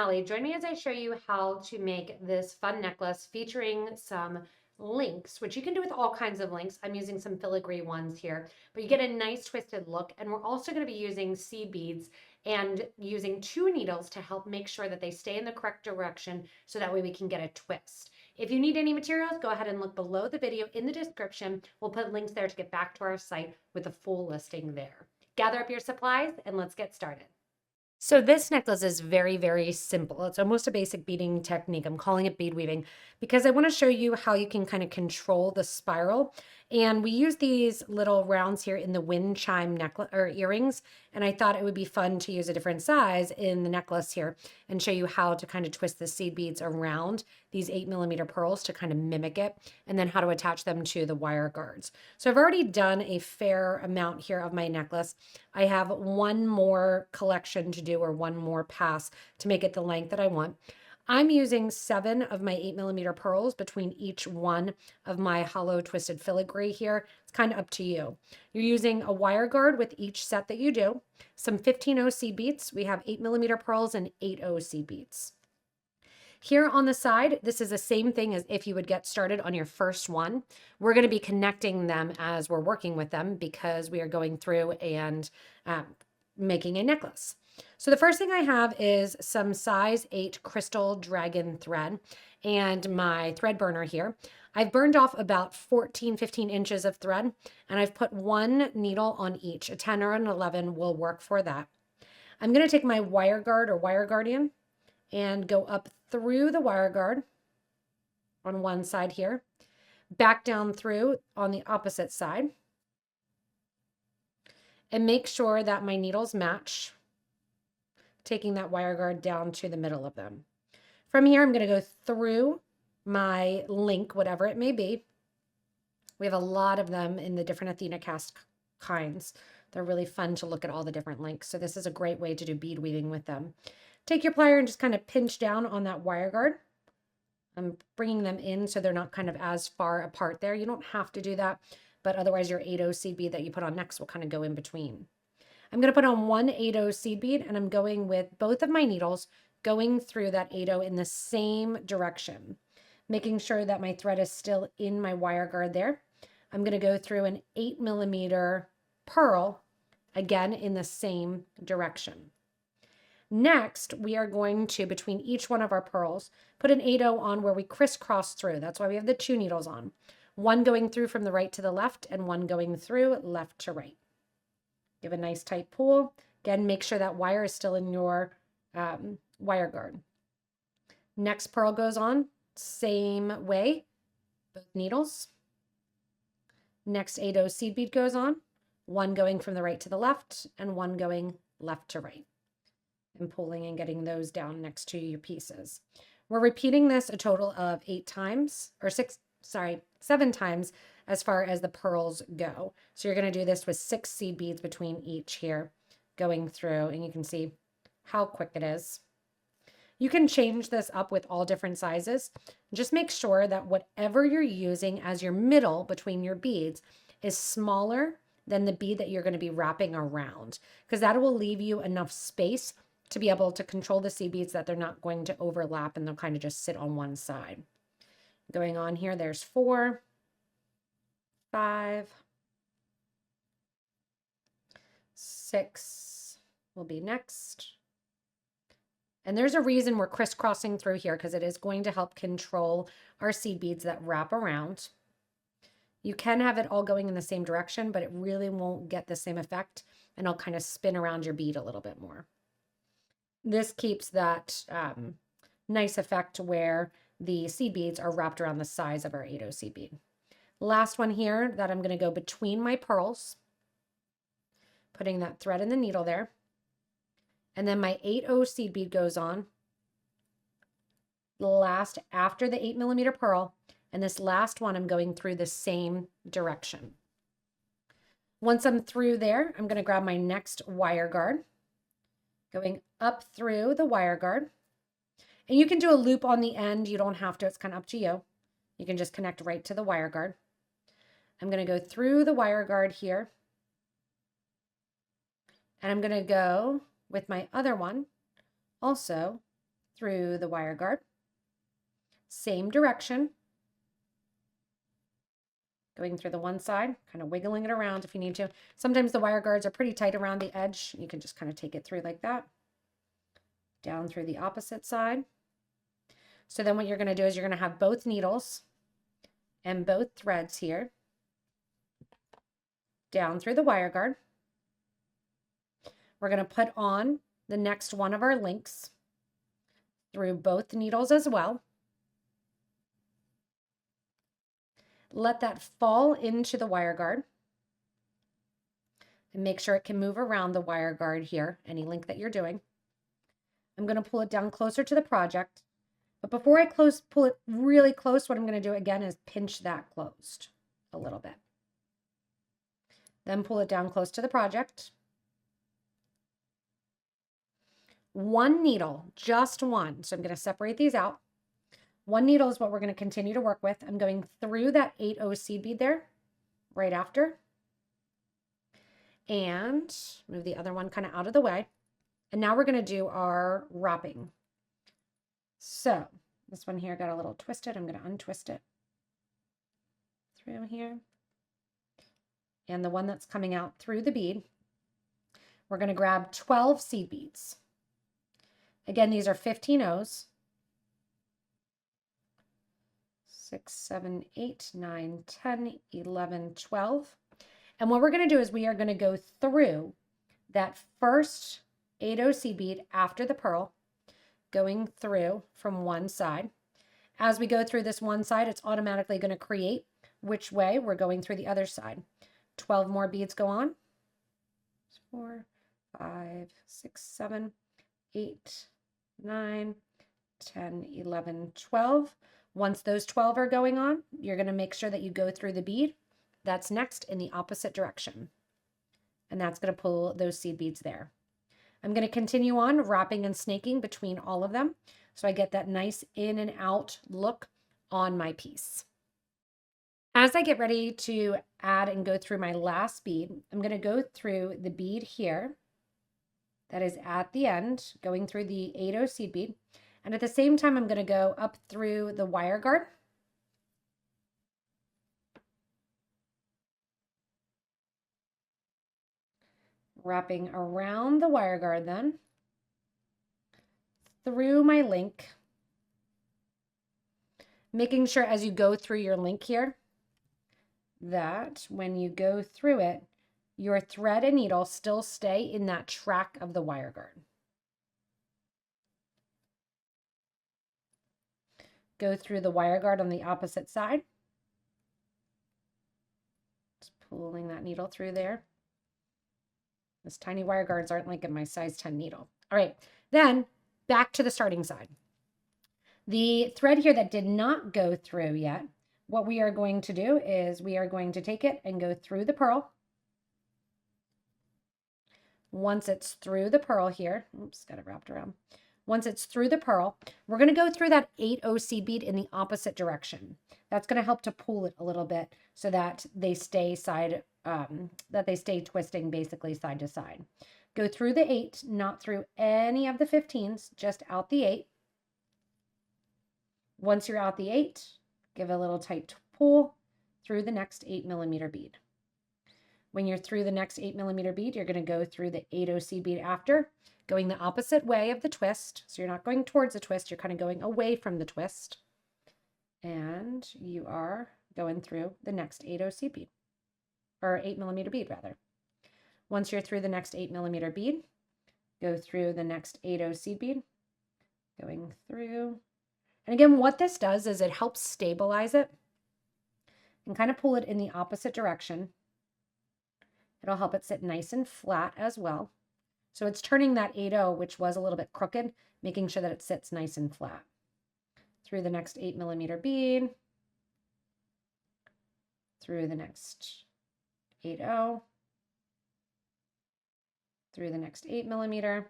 Allie. Join me as I show you how to make this fun necklace featuring some links, which you can do with all kinds of links. I'm using some filigree ones here, but you get a nice twisted look. And we're also going to be using seed beads and using 2 needles to help make sure that they stay in the correct direction so that way we can get a twist. If you need any materials, go ahead and look below the video in the description. We'll put links there to get back to our site with a full listing there. Gather up your supplies and let's get started. So this necklace is very, very simple. It's almost a basic beading technique. I'm calling it bead weaving because I want to show you how you can kind of control the spiral. And we use these little rounds here in the wind chime necklace or earrings. And I thought it would be fun to use a different size in the necklace here and show you how to kind of twist the seed beads around these 8mm pearls to kind of mimic it, and then how to attach them to the wire guards. So I've already done a fair amount here of my necklace. I have one more collection to do, or one more pass to make it the length that I want. I'm using 7 of my 8mm pearls between each one of my hollow twisted filigree here. It's kind of up to you. You're using a wire guard with each set that you do, some 15 seed beads. We have 8mm pearls and 8 seed beads. Here on the side, this is the same thing as if you would get started on your first one. We're going to be connecting them as we're working with them because we are going through and making a necklace. So the first thing I have is some size 8 crystal dragon thread and my thread burner here. I've burned off about 15 inches of thread, and I've put 1 needle on each. A 10 or an 11 will work for that. I'm going to take my wire guard or wire guardian and go up through the wire guard on one side here, back down through on the opposite side, and make sure that my needles match, taking that wire guard down to the middle of them. From here, I'm going to go through my link, whatever it may be. We have a lot of them in the different Athenacast kinds. They're really fun to look at all the different links. So this is a great way to do bead weaving with them. Take your plier and just kind of pinch down on that wire guard. I'm bringing them in so they're not kind of as far apart there. You don't have to do that, but otherwise your 8 seed bead that you put on next will kind of go in between. I'm going to put on 1 8 seed bead, and I'm going with both of my needles going through that 8 in the same direction, making sure that my thread is still in my wire guard there. I'm going to go through an 8mm pearl, again in the same direction. Next, we are going to, between each one of our pearls, put an 8 on where we crisscross through. That's why we have the 2 needles on. One going through from the right to the left and one going through left to right. Give a nice tight pull. Again, make sure that wire is still in your wire guard. Next pearl goes on, same way, both needles. Next 8 seed bead goes on, one going from the right to the left and one going left to right. And pulling and getting those down next to your pieces. We're repeating this a total of 8 times, or 7 times as far as the pearls go. So you're going to do this with 6 seed beads between each here, going through, and you can see how quick it is. You can change this up with all different sizes. Just make sure that whatever you're using as your middle between your beads is smaller than the bead that you're going to be wrapping around, because that will leave you enough space to be able to control the seed beads that they're not going to overlap and they'll kind of just sit on one side. Going on here, there's 4, 5, 6 will be next. And there's a reason we're crisscrossing through here, because it is going to help control our seed beads that wrap around. You can have it all going in the same direction, but it really won't get the same effect, and it'll kind of spin around your bead a little bit more. This keeps that nice effect where the seed beads are wrapped around the size of our 8 seed bead. Last one here that I'm going to go between my pearls, putting that thread in the needle there. And then my 8 seed bead goes on. Last after the 8mm pearl, and this last one I'm going through the same direction. Once I'm through there, I'm going to grab my next wire guard, going up through the wire guard. And you can do a loop on the end. You don't have to. It's kind of up to you. You can just connect right to the wire guard. I'm going to go through the wire guard here. And I'm going to go with my other one also through the wire guard. Same direction. Going through the one side, kind of wiggling it around if you need to. Sometimes the wire guards are pretty tight around the edge. You can just kind of take it through like that. Down through the opposite side. So then what you're going to do is you're going to have both needles and both threads here. Down through the wire guard. We're going to put on the next one of our links through both needles as well. Let that fall into the wire guard and make sure it can move around the wire guard here, any link that you're doing. I'm going to pull it down closer to the project, but before I pull it really close, what I'm going to do again is pinch that closed a little bit. Then pull it down close to the project. One needle, just one. So I'm going to separate these out. One needle is what we're going to continue to work with. I'm going through that 8/0 seed bead there right after. And move the other one kind of out of the way. And now we're going to do our wrapping. So this one here got a little twisted. I'm going to untwist it through here. And the one that's coming out through the bead, we're going to grab 12 seed beads. Again, these are 15 O's. 6, 7, 8, 9, 10, 11, 12. And what we're going to do is we are going to go through that first 8/0 seed bead after the pearl, going through from one side. As we go through this one side, it's automatically going to create which way we're going through the other side. 12 more beads go on. 4, 5, 6, 7, 8, 9, 10, 11, 12. Once those 12 are going on, you're going to make sure that you go through the bead that's next in the opposite direction. And that's going to pull those seed beads there. I'm going to continue on wrapping and snaking between all of them so I get that nice in and out look on my piece. As I get ready to add and go through my last bead, I'm going to go through the bead here that is at the end, going through the 8/0 seed bead. And at the same time, I'm going to go up through the wire guard. Wrapping around the wire guard then, through my link, making sure as you go through your link here, that when you go through it, your thread and needle still stay in that track of the wire guard. Go through the wire guard on the opposite side. Just pulling that needle through there. These tiny wire guards aren't like in my size 10 needle. All right, then back to the starting side. The thread here that did not go through yet, what we are going to do is we are going to take it and go through the pearl. Once it's through the pearl here, oops, got it wrapped around. Once it's through the pearl, we're going to go through that 8/0 seed bead in the opposite direction. That's going to help to pull it a little bit so that they stay twisting basically side to side. Go through the 8, not through any of the 15s, just out the 8. Once you're out the 8, give a little tight pull through the next 8mm bead. When you're through the next 8mm bead, you're going to go through the 8/0 seed bead after, going the opposite way of the twist. So you're not going towards the twist, you're kind of going away from the twist. And you are going through the next 8/0 seed bead, or 8mm bead rather. Once you're through the next 8mm bead, go through the next 8/0 seed bead, going through. And again, what this does is it helps stabilize it and kind of pull it in the opposite direction. It'll help it sit nice and flat as well. So it's turning that 8/0, which was a little bit crooked, making sure that it sits nice and flat. Through the next 8mm bead, through the next 8/0, through the next 8mm.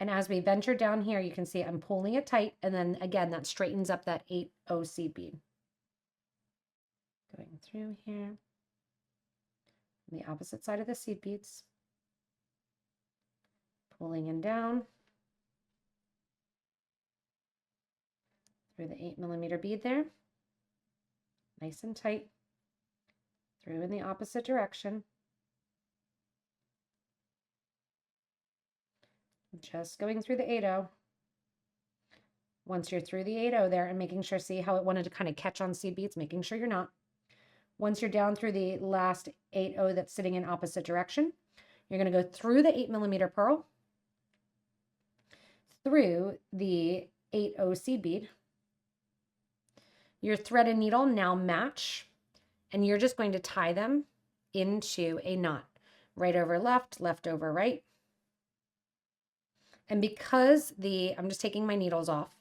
And as we venture down here, you can see I'm pulling it tight, and then again, that straightens up that 8/0 seed bead. Going through here, on the opposite side of the seed beads, pulling in down, through the 8mm bead there, nice and tight, through in the opposite direction. Just going through the 8/0. Once you're through the 8/0 there and making sure, see how it wanted to kind of catch on seed beads, making sure you're not. Once you're down through the last 8/0 that's sitting in opposite direction, you're going to go through the 8mm pearl, through the 8/0 seed bead. Your thread and needle now match, and you're just going to tie them into a knot. Right over left, left over right. And because I'm just taking my needles off,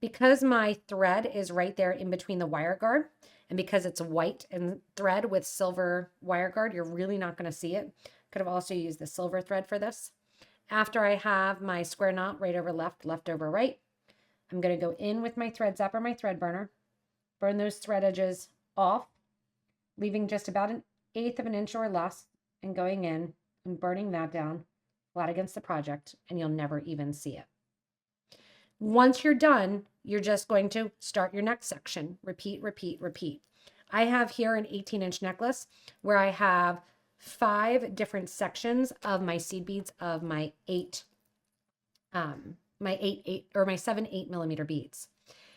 because my thread is right there in between the wire guard, and because it's white and thread with silver wire guard, you're really not going to see it. Could have also used the silver thread for this. After I have my square knot right over left, left over right, I'm going to go in with my thread zapper, my thread burner, burn those thread edges off, leaving just about 1/8 of an inch or less, and going in and burning that down flat against the project, and you'll never even see it. Once you're done, you're just going to start your next section. Repeat, repeat, repeat. I have here an 18-inch necklace where I have 5 different sections of my seed beads of my 7 8mm beads.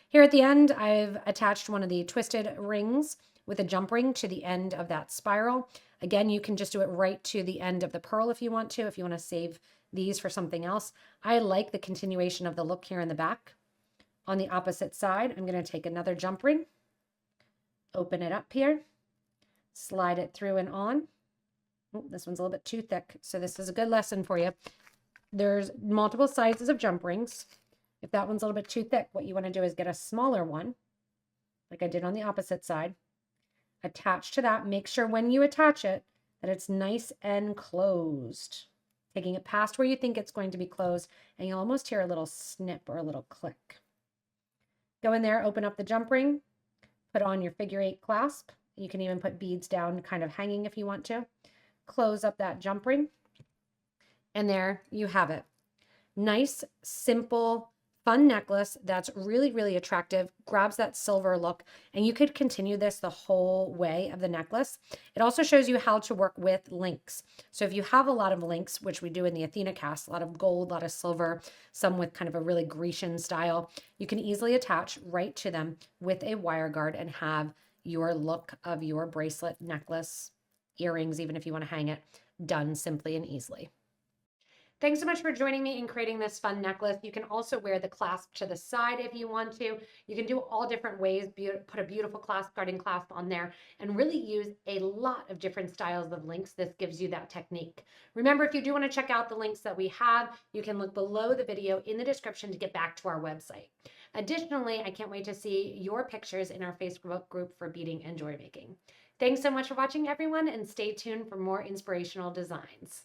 Here at the end, I've attached one of the twisted rings with a jump ring to the end of that spiral. Again, you can just do it right to the end of the pearl if you want to save these for something else. I like the continuation of the look here in the back. On the opposite side, I'm going to take another jump ring, open it up here, slide it through and on. Oh, this one's a little bit too thick, so this is a good lesson for you. There's multiple sizes of jump rings. If that one's a little bit too thick, what you want to do is get a smaller one, like I did on the opposite side. Attach to that. Make sure when you attach it that it's nice and closed. Taking it past where you think it's going to be closed, and you'll almost hear a little snip or a little click. Go in there, open up the jump ring, put on your figure 8 clasp. You can even put beads down kind of hanging if you want to. Close up that jump ring, and there you have it. Nice, simple, fun necklace that's really, really attractive, grabs that silver look, and you could continue this the whole way of the necklace. It also shows you how to work with links. So if you have a lot of links, which we do in the Athenacast, a lot of gold, a lot of silver, some with kind of a really Grecian style, you can easily attach right to them with a wire guard and have your look of your bracelet, necklace, earrings, even if you want to hang it, done simply and easily. Thanks so much for joining me in creating this fun necklace. You can also wear the clasp to the side if you want to. You can do all different ways, put a beautiful clasp, garden clasp on there, and really use a lot of different styles of links. This gives you that technique. Remember, if you do want to check out the links that we have, you can look below the video in the description to get back to our website. Additionally, I can't wait to see your pictures in our Facebook group for beading and jewelry making. Thanks so much for watching, everyone, and stay tuned for more inspirational designs.